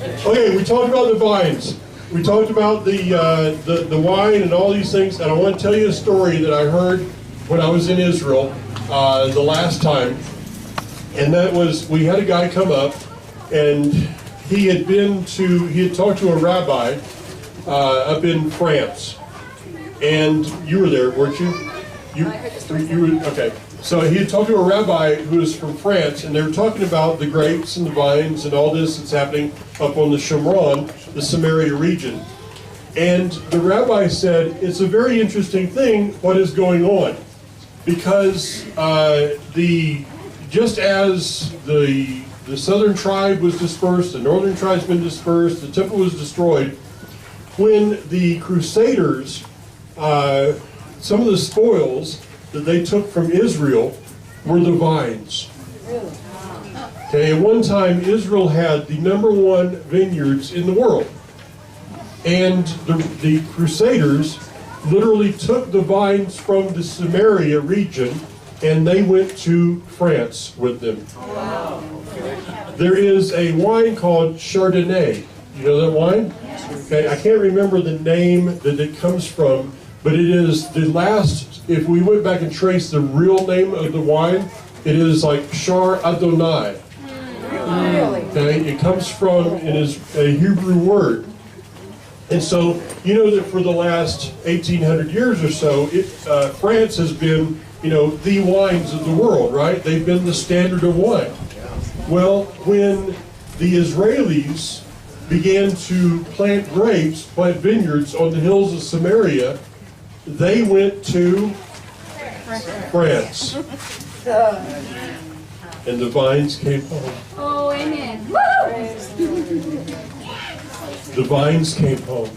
Okay, we talked about the vines. We talked about the wine and all these things, and I want to tell you a story that I heard when I was in Israel the last time. And that was, we had a guy come up, and he had talked to a rabbi up in France. And you were there, weren't you? You were, okay. So he had talked to a rabbi who was from France, and they were talking about the grapes and the vines and all this that's happening up on the Shomron, the Samaria region. And the rabbi said, it's a very interesting thing what is going on, because just as the southern tribe was dispersed, the northern tribe's been dispersed, the temple was destroyed, when the Crusaders, some of the spoils that they took from Israel were the vines. Okay, at one time Israel had the #1 vineyards in the world. And the Crusaders literally took the vines from the Samaria region and they went to France with them. Wow. There is a wine called Chardonnay. You know that wine? Okay, I can't remember the name that it comes from, but it is the last, if we went back and traced the real name of the wine, it is like Shar Adonai. Really? Okay, it comes from, it is a Hebrew word. And so, you know that for the last 1,800 years or so, France has been, the wines of the world, right? They've been the standard of wine. Well, when the Israelis began to plant vineyards on the hills of Samaria, they went to France. And the vines came home. Oh, amen. The vines came home.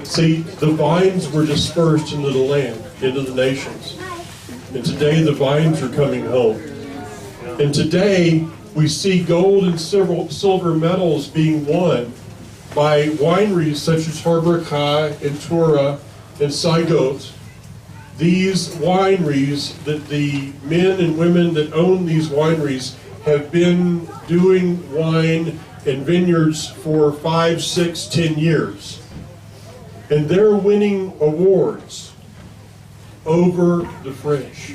See, the vines were dispersed into the land, into the nations. And today the vines are coming home. And today we see gold and silver medals being won by wineries such as Harbor Kai and Tura and Saigot. These wineries, that the men and women that own these wineries have been doing wine and vineyards for 5, 6, 10 years. And they're winning awards over the French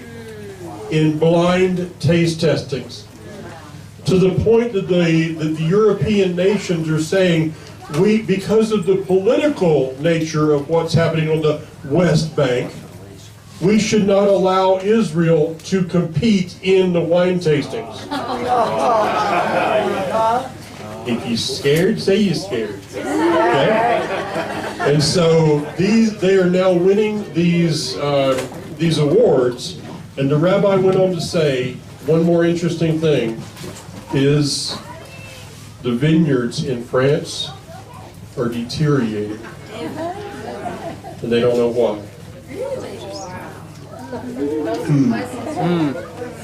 in blind taste testings, to the point that the European nations are saying, because of the political nature of what's happening on the West Bank, we should not allow Israel to compete in the wine tastings. If you're scared, say you're scared. Okay? And so they are now winning these awards. And the rabbi went on to say, one more interesting thing is the vineyards in France are deteriorating. And they don't know why.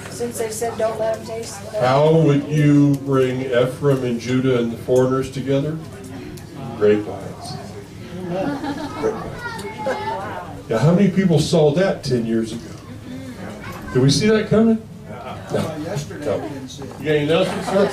Since they said don't let them taste it. How would you bring Ephraim and Judah and the foreigners together? Grapevines. Grapevines. Now, how many people saw that 10 years ago? Did we see that coming? No. Yesterday, I didn't see it. You got any announcements, sir?